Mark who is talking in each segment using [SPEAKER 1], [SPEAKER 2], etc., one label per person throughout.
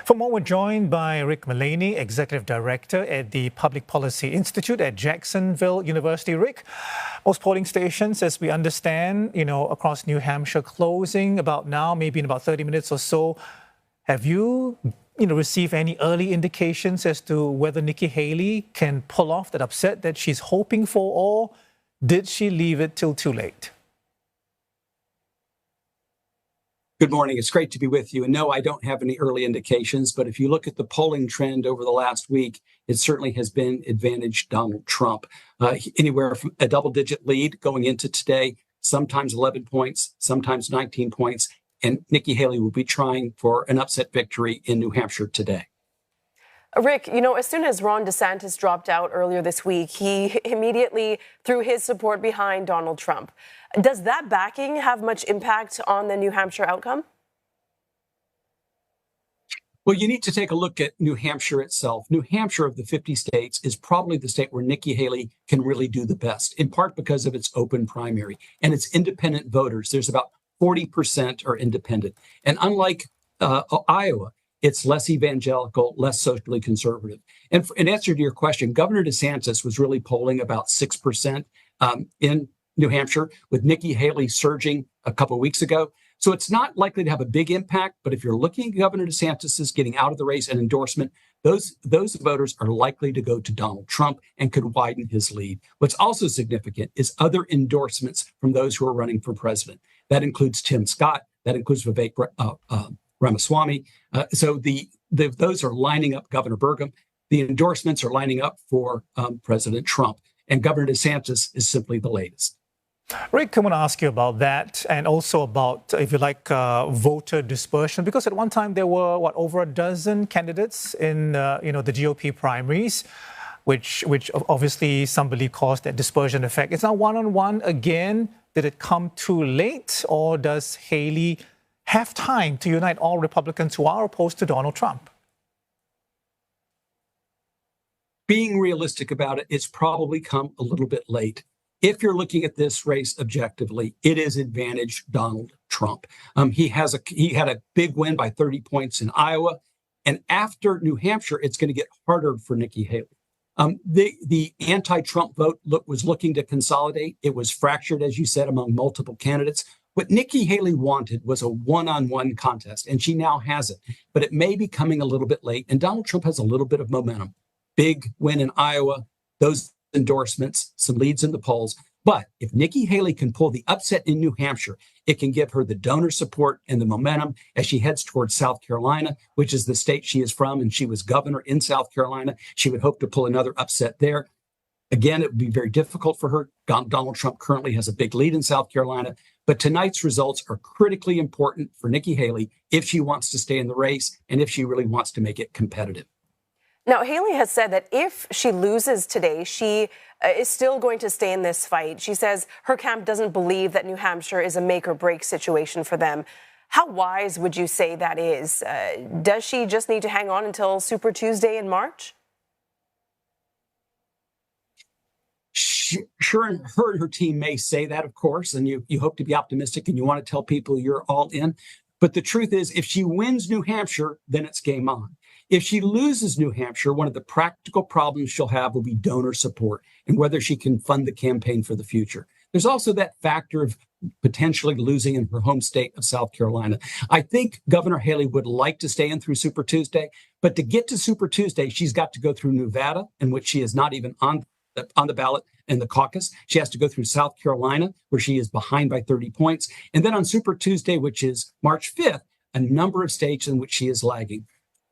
[SPEAKER 1] For more, we're joined by Richard Mullaney, Executive Director at the Public Policy Institute at Jacksonville University. Rick, most polling stations, as we understand, across New Hampshire closing about now, maybe in about 30 minutes or so. Have you, received any early indications as to whether Nikki Haley can pull off that upset that she's hoping for, or did she leave it till too late?
[SPEAKER 2] Good morning. It's great to be with you. And no, I don't have any early indications, but if you look at the polling trend over the last week, it certainly has been advantage Donald Trump. Anywhere from a double-digit lead going into today, sometimes 11 points, sometimes 19 points, and Nikki Haley will be trying for an upset victory in New Hampshire today.
[SPEAKER 3] Rick, as soon as Ron DeSantis dropped out earlier this week, he immediately threw his support behind Donald Trump. Does that backing have much impact on the New Hampshire outcome?
[SPEAKER 2] Well, you need to take a look at New Hampshire itself. New Hampshire, of the 50 states, is probably the state where Nikki Haley can really do the best, in part because of its open primary and its independent voters. There's about 40% are independent. And unlike Iowa, it's less evangelical, less socially conservative. And in answer to your question, Governor DeSantis was really polling about 6% in New Hampshire, with Nikki Haley surging a couple of weeks ago. So it's not likely to have a big impact. But if you're looking at Governor DeSantis getting out of the race and endorsement, those voters are likely to go to Donald Trump and could widen his lead. What's also significant is other endorsements from those who are running for president. That includes Tim Scott. That includes Vivek Ramaswamy. So those are lining up. Governor Burgum. The endorsements are lining up for President Trump. And Governor DeSantis is simply the latest.
[SPEAKER 1] Rick, I want to ask you about that, and also about, if you like, voter dispersion, because at one time there were, over a dozen candidates in, the GOP primaries, which obviously some believe caused that dispersion effect. It's now one-on-one again. Did it come too late, or does Haley have time to unite all Republicans who are opposed to Donald Trump?
[SPEAKER 2] Being realistic about it, it's probably come a little bit late. If you're looking at this race objectively, it is advantage Donald Trump. He had a big win by 30 points in Iowa. And after New Hampshire, it's going to get harder for Nikki Haley. The anti-Trump vote was looking to consolidate. It was fractured, as you said, among multiple candidates. What Nikki Haley wanted was a one-on-one contest, and she now has it. But it may be coming a little bit late, and Donald Trump has a little bit of momentum. Big win in Iowa, those endorsements, some leads in the polls. But if Nikki Haley can pull the upset in New Hampshire, it can give her the donor support and the momentum as she heads towards South Carolina, which is the state she is from, and she was governor in South Carolina. She would hope to pull another upset there. Again, it would be very difficult for her. Donald Trump currently has a big lead in South Carolina, but tonight's results are critically important for Nikki Haley if she wants to stay in the race and if she really wants to make it competitive.
[SPEAKER 3] Now, Haley has said that if she loses today, she is still going to stay in this fight. She says her camp doesn't believe that New Hampshire is a make or break situation for them. How wise would you say that is? Does she just need to hang on until Super Tuesday in March?
[SPEAKER 2] Sure, her and her team may say that, of course, and you hope to be optimistic and you want to tell people you're all in. But the truth is, if she wins New Hampshire, then it's game on. If she loses New Hampshire, one of the practical problems she'll have will be donor support and whether she can fund the campaign for the future. There's also that factor of potentially losing in her home state of South Carolina. I think Governor Haley would like to stay in through Super Tuesday, but to get to Super Tuesday, she's got to go through Nevada, in which she is not even on the ballot in the caucus. She has to go through South Carolina, where she is behind by 30 points. And then on Super Tuesday, which is March 5th, a number of states in which she is lagging.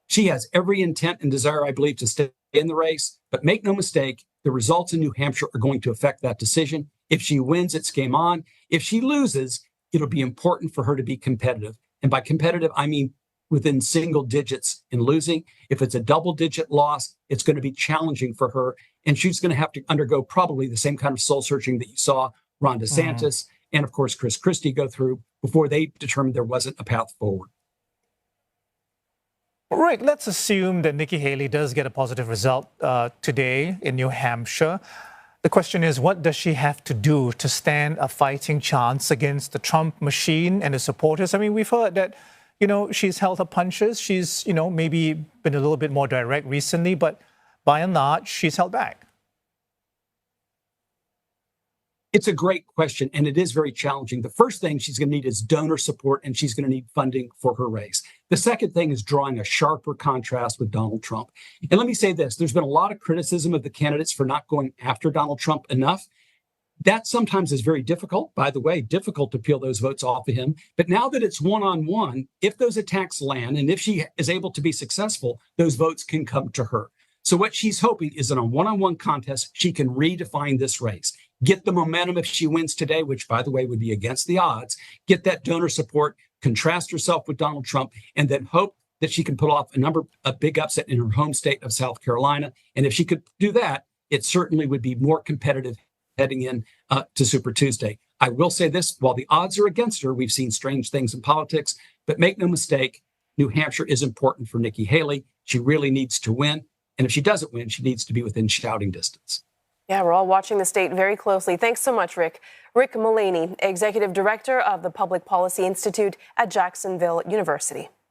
[SPEAKER 2] She has every intent and desire, I believe, to stay in the race. But make no mistake, the results in New Hampshire are going to affect that decision. If she wins, it's game on. If she loses, it'll be important for her to be competitive. And by competitive, I mean within single digits in losing. If it's a double-digit loss, it's going to be challenging for her. And she's going to have to undergo probably the same kind of soul-searching that you saw Ron DeSantis and, of course, Chris Christie go through before they determined there wasn't a path forward.
[SPEAKER 1] Rick, let's assume that Nikki Haley does get a positive result today in New Hampshire. The question is, what does she have to do to stand a fighting chance against the Trump machine and his supporters? I mean, we've heard that, she's held her punches. She's, maybe been a little bit more direct recently, but by and large, she's held back.
[SPEAKER 2] It's a great question, and it is very challenging. The first thing she's going to need is donor support, and she's going to need funding for her race. The second thing is drawing a sharper contrast with Donald Trump. And let me say this, there's been a lot of criticism of the candidates for not going after Donald Trump enough. That sometimes is very difficult, by the way, difficult to peel those votes off of him. But now that it's one-on-one, if those attacks land, and if she is able to be successful, those votes can come to her. So what she's hoping is that on one-on-one contest, she can redefine this race, get the momentum if she wins today, which, by the way, would be against the odds, get that donor support, contrast herself with Donald Trump, and then hope that she can pull off a big upset in her home state of South Carolina. And if she could do that, it certainly would be more competitive heading in to Super Tuesday. I will say this, while the odds are against her, we've seen strange things in politics, but make no mistake, New Hampshire is important for Nikki Haley. She really needs to win. And if she doesn't win, she needs to be within shouting distance.
[SPEAKER 3] Yeah, we're all watching the state very closely. Thanks so much, Rick. Rick Mullaney, Executive Director of the Public Policy Institute at Jacksonville University.